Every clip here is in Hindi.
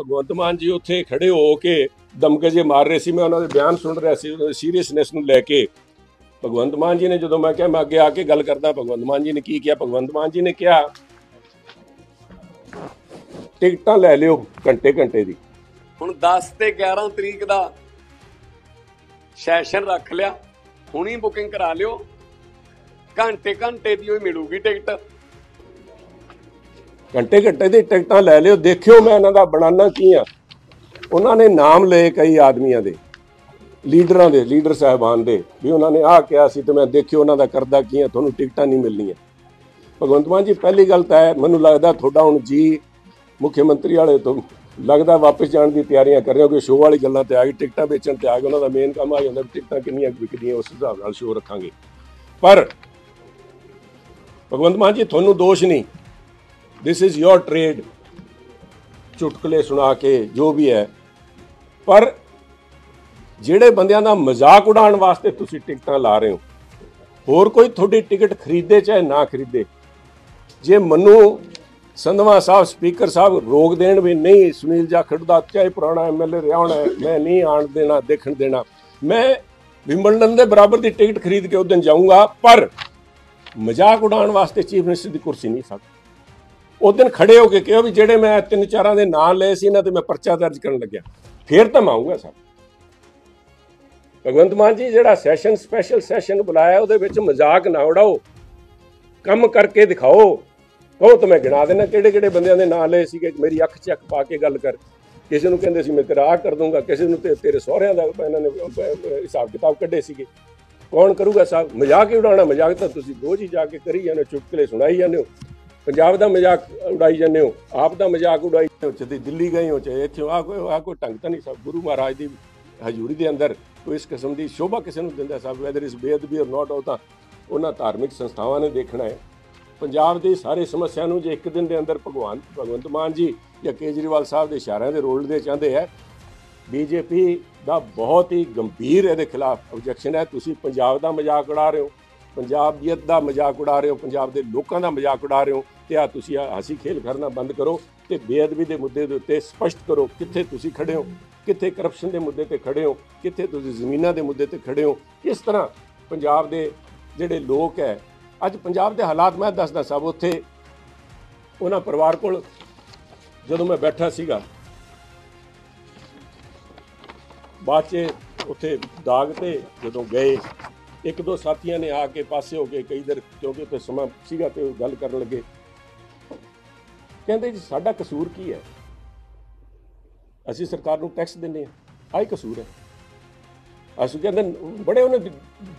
ਭਗਵੰਤ ਮਾਨ ਜੀ ਉੱਥੇ ਖੜੇ ਹੋ ਕੇ ਦਮਕੇ ਜੇ ਮਾਰ ਰਹੇ ਸੀ। ਮੈਂ ਉਹਨਾਂ ਦੇ ਬਿਆਨ ਸੁਣ ਰਿਹਾ ਸੀ, ਉਹਨਾਂ ਦੀ ਸੀਰੀਅਸਨੈਸ ਨੂੰ ਲੈ ਕੇ। ਭਗਵੰਤ ਮਾਨ ਜੀ ਨੇ ਜਦੋਂ ਮੈਂ ਕਿਹਾ ਮੈਂ ਅੱਗੇ ਆ ਕੇ ਗੱਲ ਕਰਦਾ, ਭਗਵੰਤ ਮਾਨ ਜੀ ਨੇ ਕੀ ਕਿਹਾ? ਭਗਵੰਤ ਮਾਨ ਜੀ ਨੇ ਕਿਹਾ ਟਿਕਟਾਂ ਲੈ ਲਿਓ ਘੰਟੇ ਦੀ। ਹੁਣ 10 ਤੇ 11 ਤਰੀਕ ਦਾ ਸੈਸ਼ਨ ਰੱਖ ਲਿਆ, ਹੁਣੀ ਬੁਕਿੰਗ ਕਰਾ ਲਿਓ, ਘੰਟੇ ਦੀ ਹੋਈ ਮਿਲੂਗੀ ਟਿਕਟ। ਘੰਟੇ ਦੀ ਟਿਕਟਾਂ ਲੈ ਲਿਓ। ਦੇਖਿਓ ਮੈਂ ਇਹਨਾਂ ਦਾ ਬਣਾਉਣਾ ਕੀ ਆ। ਉਹਨਾਂ ਨੇ ਨਾਮ ਲਏ ਕਈ ਆਦਮੀਆਂ ਦੇ, ਲੀਡਰਾਂ ਦੇ, ਲੀਡਰ ਸਾਹਿਬਾਨ ਦੇ, ਵੀ ਉਹਨਾਂ ਨੇ ਆਹ ਕਿਹਾ ਸੀ ਤੇ ਮੈਂ ਦੇਖਿਓ ਉਹਨਾਂ ਦਾ ਕਰਦਾ ਕੀ ਆ, ਤੁਹਾਨੂੰ ਟਿਕਟਾਂ ਨਹੀਂ ਮਿਲਣੀਆਂ। ਭਗਵੰਤ ਮਾਨ ਜੀ ਪਹਿਲੀ ਗੱਲ ਤਾਂ ਹੈ, ਮੈਨੂੰ ਲੱਗਦਾ ਤੁਹਾਡਾ ਹੁਣ ਜੀ ਮੁੱਖ ਮੰਤਰੀ ਵਾਲੇ ਤੋਂ ਲੱਗਦਾ ਵਾਪਸ ਜਾਣ ਦੀ ਤਿਆਰੀਆਂ ਕਰ ਰਹੇ ਹੋ, ਕਿ ਸ਼ੋਅ ਵਾਲੀ ਗੱਲਾਂ ਤੇ ਆ ਗਈ, ਟਿਕਟਾਂ ਵੇਚਣ ਤੇ ਆ ਗਏ। ਉਹਨਾਂ ਦਾ ਮੇਨ ਕੰਮ ਆ ਜਾਂਦਾ ਟਿਕਟਾਂ ਕਿੰਨੀਆਂ ਵਿਕਦੀਆਂ, ਉਸ ਹਿਸਾਬ ਨਾਲ ਸ਼ੋਅ ਰੱਖਾਂਗੇ। ਪਰ ਭਗਵੰਤ ਮਾਨ ਜੀ ਤੁਹਾਨੂੰ ਦੋਸ਼ ਨਹੀਂ, ਦਿਸ ਇਜ਼ ਯੋਰ ਟ੍ਰੇਡ, ਚੁਟਕਲੇ ਸੁਣਾ ਕੇ ਜੋ ਵੀ ਹੈ। ਪਰ ਜਿਹੜੇ ਬੰਦਿਆਂ ਦਾ ਮਜ਼ਾਕ ਉਡਾਉਣ ਵਾਸਤੇ ਤੁਸੀਂ ਟਿਕਟਾਂ ਲਾ ਰਹੇ ਹੋ, ਹੋਰ ਕੋਈ ਤੁਹਾਡੀ ਟਿਕਟ ਖਰੀਦੇ ਚਾਹੇ ਨਾ ਖਰੀਦੇ, ਜੇ ਮੈਨੂੰ ਸੰਧਵਾ ਸਾਹਿਬ ਸਪੀਕਰ ਸਾਹਿਬ ਰੋਕ ਦੇਣ ਵੀ ਨਹੀਂ ਸੁਨੀਲ ਜਾਖੜ ਦਾ ਚਾਹੇ ਪੁਰਾਣਾ ਐਮਐਲਏ ਰਿਹਾ ਹੋਣਾ, ਮੈਂ ਨਹੀਂ ਆਣ ਦੇਣਾ, ਦੇਖਣ ਦੇਣਾ, ਮੈਂ ਵਿੰਬਲਡਨ ਦੇ ਬਰਾਬਰ ਦੀ ਟਿਕਟ ਖਰੀਦ ਕੇ ਉਸ ਦਿਨ ਜਾਊਂਗਾ। ਪਰ ਮਜ਼ਾਕ ਉਡਾਉਣ ਵਾਸਤੇ ਚੀਫ ਮਿਨਿਸਟਰ ਦੀ ਕੁਰਸੀ ਨਹੀਂ ਸਕਦਾ। ਉਸ ਦਿਨ ਖੜੇ ਹੋ ਕੇ ਕਿਹਾ ਵੀ ਜਿਹੜੇ ਮੈਂ 3-4 ਦੇ ਨਾਂ ਲਏ ਸੀ ਇਹਨਾਂ ਤੇ ਮੈਂ ਪਰਚਾ ਦਰਜ ਕਰਨ ਲੱਗਿਆ, ਫੇਰ ਤਾਂ ਮੈਂ ਆਊਂਗਾ ਸਾਹਿਬ। ਭਗਵੰਤ ਮਾਨ ਜੀ ਜਿਹੜਾ ਸੈਸ਼ਨ ਸਪੈਸ਼ਲ ਸੈਸ਼ਨ ਬੁਲਾਇਆ ਉਹਦੇ ਵਿੱਚ ਮਜ਼ਾਕ ਨਾ ਉਡਾਓ, ਕੰਮ ਕਰਕੇ ਦਿਖਾਓ। ਕਹੋ ਤਾਂ ਮੈਂ ਗਿਣਾ ਦੇਣਾ ਕਿਹੜੇ ਬੰਦਿਆਂ ਦੇ ਨਾਂ ਲਏ ਸੀਗੇ, ਮੇਰੀ ਅੱਖ 'ਚ ਅੱਖ ਪਾ ਕੇ ਗੱਲ ਕਰ। ਕਿਸੇ ਨੂੰ ਕਹਿੰਦੇ ਸੀ ਮੈਂ ਤੇਰਾ ਆਹ ਕਰ ਦੂੰਗਾ, ਕਿਸੇ ਨੂੰ ਤੇਰੇ ਸਹੁਰਿਆਂ ਦਾ ਇਹਨਾਂ ਨੇ ਹਿਸਾਬ ਕਿਤਾਬ ਕੱਢੇ ਸੀਗੇ। ਕੌਣ ਕਰੂਗਾ ਸਾਹਿਬ? ਮਜ਼ਾਕ ਹੀ ਉਡਾਉਣਾ। ਮਜ਼ਾਕ ਤਾਂ ਤੁਸੀਂ ਰੋਜ਼ ਹੀ ਜਾ ਕੇ ਕਰੀ ਜਾਂਦੇ ਹੋ, ਚੁਟਕਲੇ ਸੁਣਾਈ ਜਾਂਦੇ ਹੋ, ਪੰਜਾਬ ਦਾ ਮਜ਼ਾਕ ਉਡਾਈ ਜਾਂਦੇ ਹੋ, ਆਪ ਦਾ ਮਜ਼ਾਕ ਉਡਾਈ ਚਾਹੇ ਦਿੱਲੀ ਗਏ ਹੋ ਚਾਹੇ ਇੱਥੇ ਆਹ ਕੋਈ ਢੰਗ ਤਾਂ ਨਹੀਂ ਸਾਹਿਬ। ਗੁਰੂ ਮਹਾਰਾਜ ਦੀ ਹਜ਼ੂਰੀ ਦੇ ਅੰਦਰ ਕੋਈ ਇਸ ਕਿਸਮ ਦੀ ਸ਼ੋਭਾ ਕਿਸੇ ਨੂੰ ਦਿੰਦਾ ਸਾਹਿਬ, ਵੈਦਰ ਇਸ ਬੇਅਦਬੀ ਔਰ ਨਾਟ, ਉਹ ਤਾਂ ਉਹਨਾਂ ਧਾਰਮਿਕ ਸੰਸਥਾਵਾਂ ਨੇ ਦੇਖਣਾ ਹੈ। ਪੰਜਾਬ ਦੀ ਸਾਰੀ ਸਮੱਸਿਆ ਨੂੰ ਜੇ ਇੱਕ ਦਿਨ ਦੇ ਅੰਦਰ ਭਗਵੰਤ ਮਾਨ ਜੀ ਜਾਂ ਕੇਜਰੀਵਾਲ ਸਾਹਿਬ ਦੇ ਇਸ਼ਾਰਿਆਂ ਦੇ ਰੋਲ ਦੇ ਚਾਹੁੰਦੇ ਹੈ, ਬੀਜੇਪੀ ਦਾ ਬਹੁਤ ਹੀ ਗੰਭੀਰ ਇਹਦੇ ਖਿਲਾਫ ਆਬਜੈਕਸ਼ਨ ਹੈ। ਤੁਸੀਂ ਪੰਜਾਬ ਦਾ ਮਜ਼ਾਕ ਉਡਾ ਰਹੇ ਹੋ, ਪੰਜਾਬੀਅਤ ਦਾ ਮਜ਼ਾਕ ਉਡਾ ਰਹੇ ਹੋ, ਪੰਜਾਬ ਦੇ ਲੋਕਾਂ ਦਾ ਮਜ਼ਾਕ ਉਡਾ ਰਹੇ ਹੋ। ਤੇ ਆ ਤੁਸੀਂ ਹਾਸੀ ਖੇਲ ਕਰਨਾ ਬੰਦ ਕਰੋ ਤੇ ਬੇਅਦਬੀ ਦੇ ਮੁੱਦੇ ਦੇ ਉੱਤੇ ਸਪਸ਼ਟ ਕਰੋ ਕਿੱਥੇ ਤੁਸੀਂ ਖੜੇ ਹੋ, ਕਿੱਥੇ ਕਰਪਸ਼ਨ ਦੇ ਮੁੱਦੇ ਤੇ ਖੜੇ ਹੋ, ਕਿੱਥੇ ਤੁਸੀਂ ਜ਼ਮੀਨਾਂ ਦੇ ਮੁੱਦੇ ਤੇ ਖੜੇ ਹੋ। ਕਿਸ ਤਰ੍ਹਾਂ ਪੰਜਾਬ ਦੇ ਜਿਹੜੇ ਲੋਕ ਹੈ, ਅੱਜ ਪੰਜਾਬ ਦੇ ਹਾਲਾਤ ਮੈਂ ਦੱਸਦਾ ਸਾਹਿਬ। ਉੱਥੇ ਉਹਨਾਂ ਪਰਿਵਾਰ ਕੋਲ ਜਦੋਂ ਮੈਂ ਬੈਠਾ ਸੀਗਾ, ਬਾਅਦ 'ਚ ਉੱਥੇ ਦਾਗ ਤੇ ਜਦੋਂ ਗਏ, ਇੱਕ ਦੋ ਸਾਥੀਆਂ ਨੇ ਆ ਕੇ ਪਾਸੇ ਹੋ ਕੇ ਕਈ ਦੇਰ, ਕਿਉਂਕਿ ਉੱਥੇ ਸਮਾਂ ਸੀਗਾ ਤੇ ਉਹ ਗੱਲ ਕਰਨ ਲੱਗੇ, ਕਹਿੰਦੇ ਜੀ ਸਾਡਾ ਕਸੂਰ ਕੀ ਹੈ, ਅਸੀਂ ਸਰਕਾਰ ਨੂੰ ਟੈਕਸ ਦਿੰਦੇ ਹਾਂ, ਆਹੀ ਕਸੂਰ ਹੈ। ਅਸੀਂ ਕਹਿੰਦੇ ਬੜੇ ਉਹਨੇ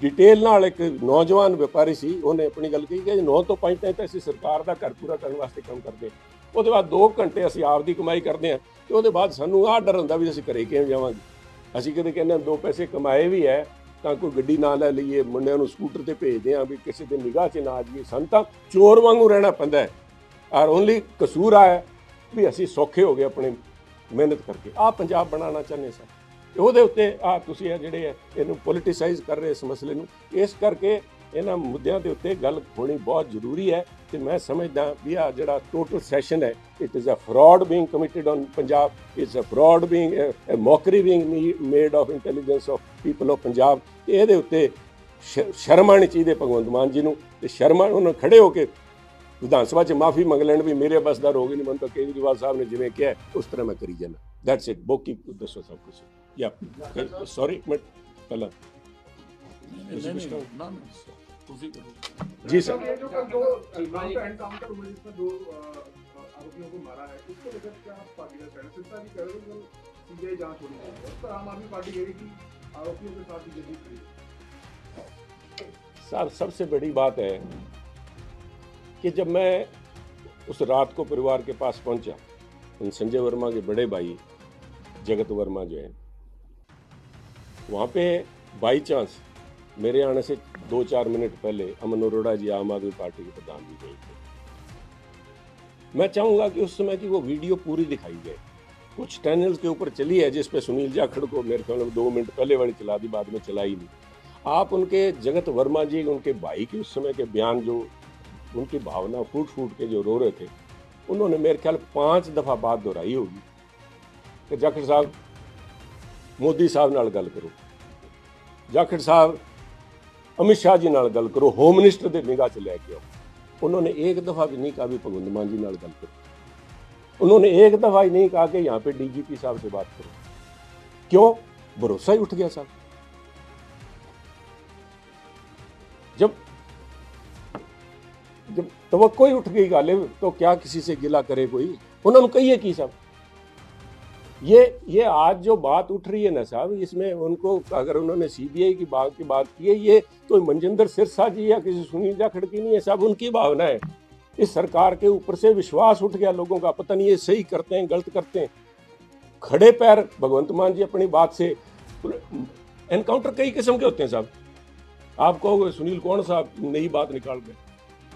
ਡਿਟੇਲ ਨਾਲ, ਇੱਕ ਨੌਜਵਾਨ ਵਪਾਰੀ ਸੀ, ਉਹਨੇ ਆਪਣੀ ਗੱਲ ਕਹੀ ਕਿ 9 ਤੋਂ 5 ਤਾਂ ਅਸੀਂ ਸਰਕਾਰ ਦਾ ਘਰ ਪੂਰਾ ਕਰਨ ਵਾਸਤੇ ਕੰਮ ਕਰਦੇ, ਉਹਦੇ ਬਾਅਦ 2 ਘੰਟੇ ਅਸੀਂ ਆਪ ਦੀ ਕਮਾਈ ਕਰਦੇ ਹਾਂ, ਤੇ ਉਹਦੇ ਬਾਅਦ ਸਾਨੂੰ ਆਹ ਡਰ ਹੁੰਦਾ ਵੀ ਅਸੀਂ ਘਰੇ ਕਿਵੇਂ ਜਾਵਾਂਗੇ। ਅਸੀਂ ਕਦੇ ਕਹਿੰਦੇ 2 ਪੈਸੇ ਕਮਾਏ ਵੀ ਹੈ ਤਾਂ ਕੋਈ ਗੱਡੀ ਨਾ ਲੈ ਲਈਏ, ਮੁੰਡਿਆਂ ਨੂੰ ਸਕੂਟਰ ਤੇ ਭੇਜਦੇ ਹਾਂ ਵੀ ਕਿਸੇ ਦੇ ਨਿਗਾਹ 'ਚ ਨਾ ਆ ਜਾਈਏ, ਸਾਨੂੰ ਤਾਂ ਚੋਰ ਵਾਂਗੂ ਰਹਿਣਾ ਪੈਂਦਾ ਹੈ। ਔਰ ਓਨਲੀ ਕਸੂਰ ਆ ਵੀ ਅਸੀਂ ਸੌਖੇ ਹੋ ਗਏ ਆਪਣੇ ਮਿਹਨਤ ਕਰਕੇ। ਆਹ ਪੰਜਾਬ ਬਣਾਉਣਾ ਚਾਹੁੰਦੇ ਸਰ, ਉਹਦੇ ਉੱਤੇ ਆਹ ਤੁਸੀਂ ਇਹ ਜਿਹੜੇ ਹੈ ਇਹਨੂੰ ਪੋਲੀਟੀਸਾਈਜ਼ ਕਰ ਰਹੇ ਇਸ ਮਸਲੇ ਨੂੰ। ਇਸ ਕਰਕੇ ਇਹਨਾਂ ਮੁੱਦਿਆਂ ਦੇ ਉੱਤੇ ਗੱਲ ਹੋਣੀ ਬਹੁਤ ਜ਼ਰੂਰੀ ਹੈ। ਤੇ ਮੈਂ ਸਮਝਦਾ ਵੀ ਆ ਜਿਹੜਾ ਟੋਟਲ ਸੈਸ਼ਨ ਹੈ, it is a fraud being committed on Punjab, it's a fraud being a mockery being made of intelligence of people of Punjab. ਇਹਦੇ ਉੱਤੇ ਸ਼ਰਮ ਆਉਣੀ ਚਾਹੀਦੀ ਭਗਵੰਤ ਮਾਨ ਜੀ ਨੂੰ, ਤੇ ਸ਼ਰਮ ਉਹਨਾਂ ਖੜੇ ਹੋ ਕੇ ਵਿਧਾਨ ਸਭਾ 'ਚ ਮਾਫੀ ਮੰਗ ਲੈਣ ਵੀ ਮੇਰੇ ਬਸ ਦਾ ਰੋਗ ਹੀ ਨਹੀਂ, ਮੈਨੂੰ ਤਾਂ ਕੇਜਰੀਵਾਲ ਸਾਹਿਬ ਨੇ ਜਿਵੇਂ ਕਿਹਾ ਉਸ ਤਰ੍ਹਾਂ ਮੈਂ ਕਰੀ ਜਾਣਾ। That's it. ਬਾਕੀ ਦੱਸੋ ਸਭ ਕੁਛ। ਯਾ ਸੌਰੀ ਇੱਕ ਮਿੰਟ ਪਹਿਲਾਂ जी सर, एनकाउंटर हुआ जिसमें 2 आरोपियों को मारा है, उसको लेकर क्या आप पार्टी का कहना? सिर्फ भी कह रहे हो सीबीआई जांच होनी चाहिए, उस पर आम आदमी पार्टी कह रही थी आरोपियों के साथ बीजेपी खड़ी। सर सबसे बड़ी बात है कि जब मैं उस रात को परिवार के पास पहुंचा, संजय वर्मा के बड़े भाई जगत वर्मा जो है, वहाँ पे बाई चांस मेरे आने से 2-4 मिनट पहले अमन अरोड़ा जी आम आदमी पार्टी के प्रधान भी गए थे। मैं चाहूँगा कि उस समय की वो वीडियो पूरी दिखाई जाए। कुछ चैनल्स के ऊपर चली है जिस पे सुनील जाखड़ को मेरे ख्याल में 2 मिनट पहले वाली चला दी, बाद में चलाई नहीं। आप उनके जगत वर्मा जी, उनके भाई के उस समय के बयान, जो उनकी भावना फूट के जो रो रहे थे, उन्होंने मेरे ख्याल 5 दफ़ा बात दोहराई होगी कि जाखड़ साहब मोदी साहब नाल गल करो, जाखड़ साहब अमित शाह जी नाल गल करो, होम मिनिस्टर के निगाह च लैके आओ। उन्होंने एक दफ़ा भी नहीं कहा भी भगवंत मान जी नाल गल करो, उन्होंने एक दफ़ा ही नहीं कहा कि यहाँ पे डीजीपी साहब से बात करो। क्यों? भरोसा ही उठ गया साहब। जब तवक्को ही उठ गई गालिब, तो क्या किसी से गिला करे कोई? उन्होंने कही की साहब, ये आज जो बात उठ रही है ना साहब, इसमें उनको अगर उन्होंने सीबीआई की बात की है, ये कोई मनजिंदर सिरसा जी या किसी सुनील जाखड़ की नहीं है साहब, उनकी भावना है। इस सरकार के ऊपर से विश्वास उठ गया लोगों का, पता नहीं ये सही करते हैं गलत करते हैं। खड़े पैर भगवंत मान जी अपनी बात से। एनकाउंटर कई किस्म के होते हैं साहब, आप कहोगे सुनील कौन साहब नई बात निकाल गए।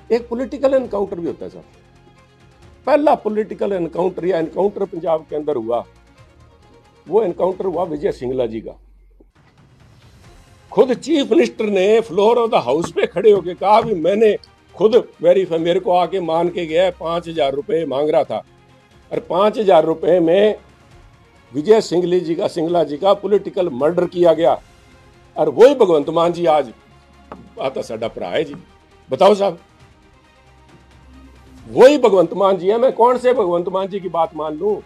एक पॉलिटिकल एनकाउंटर भी होता है साहब। पहला पॉलिटिकल एनकाउंटर या एनकाउंटर पंजाब के अंदर हुआ, वो एनकाउंटर हुआ विजय सिंगला जी का। खुद चीफ मिनिस्टर ने फ्लोर ऑफ द हाउस पे खड़े होकर कहा भी मैंने खुद वेरीफाई, मेरे को आके मान के गया 5,000 रुपए मांग रहा था, और 5,000 रुपए में विजय सिंगला जी का पॉलिटिकल मर्डर किया गया। और वही भगवंत मान जी आज आता साडा भरा है जी। बताओ साहब, वही भगवंत मान जी है। मैं कौन से भगवंत मान जी की बात मान लूं,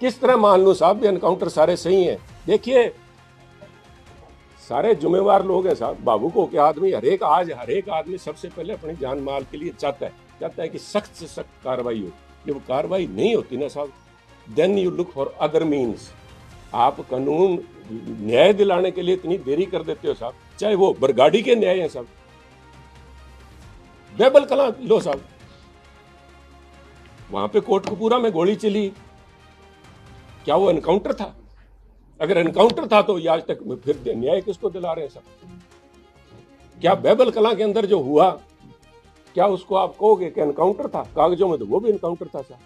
किस तरह मान लूं साहब? एनकाउंटर सारे सही हैं। देखिए सारे जुम्मेवार लोग हैं साहब, भावुक हो के आदमी हर एक आदमी सबसे पहले अपनी जान माल के लिए चाहता है कि सख्त से सख्त कार्रवाई हो। जब कार्रवाई नहीं होती ना साहब, then you look for other means. आप कानून न्याय दिलाने के लिए इतनी देरी कर देते हो साहब, चाहे वो बरगाड़ी के न्याय हैं साहब, बैबल कलां लो साहब, वहां पे कोटकपूरा में गोली चली, क्या वो एनकाउंटर था? अगर एनकाउंटर था तो आज तक फिर न्याय किसको दिला रहे हैं साहब? क्या बैबल कलां के अंदर जो हुआ, क्या उसको आप कहोगे कि एनकाउंटर था? कागजों में तो वो भी एनकाउंटर था साहब।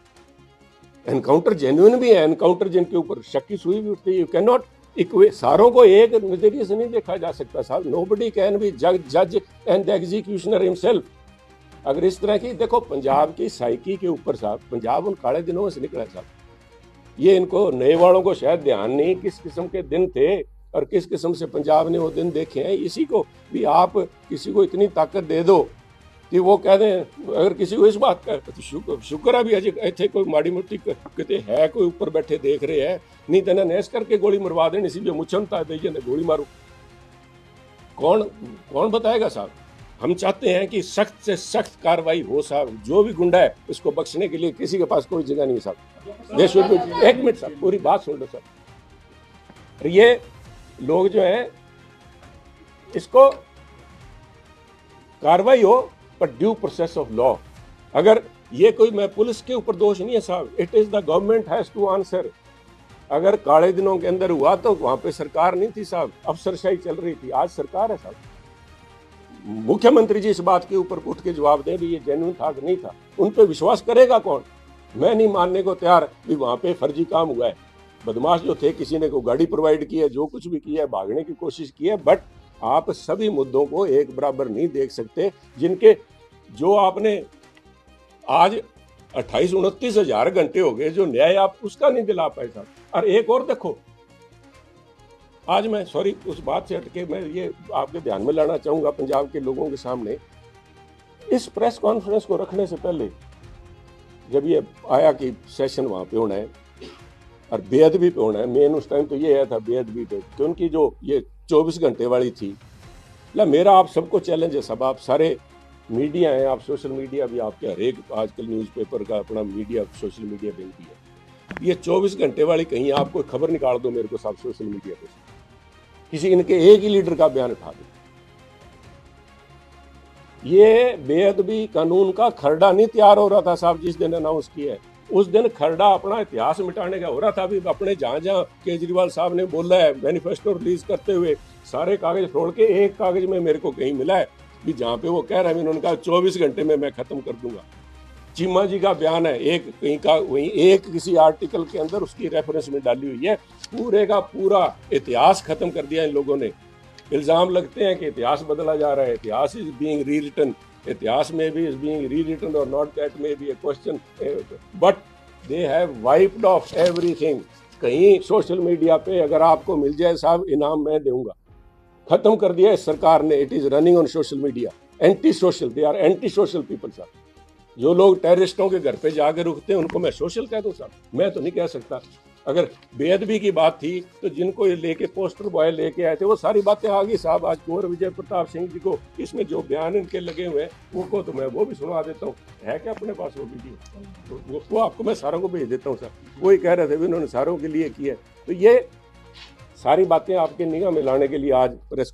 एनकाउंटर जेन्युइन भी है, एनकाउंटर जिनके ऊपर शक की सुई भी उठती है। यू कैन नॉट इक्वेट, सारों को एक नजरिए से नहीं देखा जा सकता साहब। नोबडी कैन बी जज एंड द एग्जीक्यूशनर हिमसेल्फ। अगर इस तरह की देखो पंजाब की साइकी के ऊपर साहब, पंजाब उन काले दिनों में से निकला साहब। ये इनको नए वालों को शायद ध्यान नहीं किस किस्म के दिन थे और किस किस्म से पंजाब ने वो दिन देखे हैं। इसी को भी आप किसी को इतनी ताकत दे दो कि वो कह दें, अगर किसी को इस बात का तो शुक्र है भी अजय इतने कोई माड़ी मोटी कितने है कोई ऊपर बैठे देख रहे हैं, नहीं तो नैस करके गोली मरवा दें। इसी भी मुछनता दे गोली मारू, कौन बताएगा साहब? हम चाहते हैं कि सख्त से सख्त कार्रवाई हो साहब। जो भी गुंडा है उसको बख्शने के लिए किसी के पास कोई जगह नहीं साहब। देश में एक मिनट साहब, पूरी बात सुन लो साहब। ये लोग जो हैं, इसको कार्रवाई हो पर ड्यू प्रोसेस ऑफ लॉ। अगर ये कोई, मैं पुलिस के ऊपर दोष नहीं है साहब, it is the government has to answer. अगर काले दिनों के अंदर हुआ तो वहां पे सरकार नहीं थी साहब, अफसरशाही चल रही थी। आज सरकार है साहब। मुख्यमंत्री जी इस बात के ऊपर उठ के जवाब दें भी ये जेन्युइन था कि नहीं था। उन पे विश्वास करेगा कौन? मैं नहीं मानने को तैयार भी वहां पे फर्जी काम हुआ है। बदमाश जो थे, किसी ने को गाड़ी प्रोवाइड की है, जो कुछ भी किया है, भागने की कोशिश की है, बट आप सभी मुद्दों को एक बराबर नहीं देख सकते। जिनके जो आपने आज 28-29 हजार घंटे हो गए, जो न्याय आप उसका नहीं दिला पाए साहब। और एक और देखो, आज मैं सॉरी उस बात से हटके मैं ये आपके ध्यान में लाना चाहूंगा पंजाब के लोगों के सामने। इस प्रेस कॉन्फ्रेंस को रखने से पहले जब ये आया कि सेशन वहां पे होना है और बेअदबी पे होना है, मेन उस टाइम तो ये आया था बेअदबी पे, क्योंकि जो ये 24 घंटे वाली थी। मेरा आप सबको चैलेंज है, सब आप सारे मीडिया हैं, आप सोशल मीडिया भी, आपके हर एक आजकल न्यूज़पेपर का अपना मीडिया, सोशल मीडिया भी है। ये 24 घंटे वाली कहीं आप कोई खबर निकाल दो मेरे को साहब सोशल मीडिया पे, किसी इनके एक ही लीडर का बयान उठा दो। ये बेअदबी कानून का खरड़ा नहीं तैयार हो रहा था साहब जिस दिन अनाउंस किया है। उस दिन खरड़ा अपना इतिहास मिटाने का हो रहा था। अभी अपने जहां जहां केजरीवाल साहब ने बोला है मैनिफेस्टो रिलीज करते हुए, सारे कागज फोड़ के एक कागज में मेरे को कहीं मिला है भी जहां पे वो कह रहे हैं, उन्होंने कहा 24 घंटे में मैं खत्म कर दूंगा। चीमा जी का बयान है एक कहीं का, वहीं एक किसी आर्टिकल के अंदर उसकी रेफरेंस में डाली हुई है। पूरे का पूरा इतिहास खत्म कर दिया इन लोगों ने। इल्जाम लगते हैं कि इतिहास बदला जा रहा है, इतिहास इज बीइंग रीरिटन, इतिहास में भी इज बीइंग रीरिटन और नॉट दैट में be a question, but they have wiped off everything. कहीं सोशल मीडिया पे अगर आपको मिल जाए साहब इनाम मैं दूंगा, खत्म कर दिया इस सरकार ने। It is running on social media, anti social, they are anti social people साहब। जो लोग टेररिस्टों के घर पे जाकर रुकते हैं उनको मैं सोशल कह दूं साहब? मैं तो नहीं कह सकता। अगर बेअदबी की बात थी तो जिनको ये लेके पोस्टर बॉय लेके आए थे वो सारी बातें आ गई साहब। आज कुंवर विजय प्रताप सिंह जी को इसमें जो बयान इनके लगे हुए हैं उनको तो मैं वो भी सुनवा देता हूँ। है क्या अपने पास वो वीडियो? तो वो आपको मैं सारों को भेज देता हूँ सर। वही कह रहे थे भी उन्होंने सारों के लिए किया। तो ये सारी बातें आपके निगाह में लाने के लिए आज प्रेस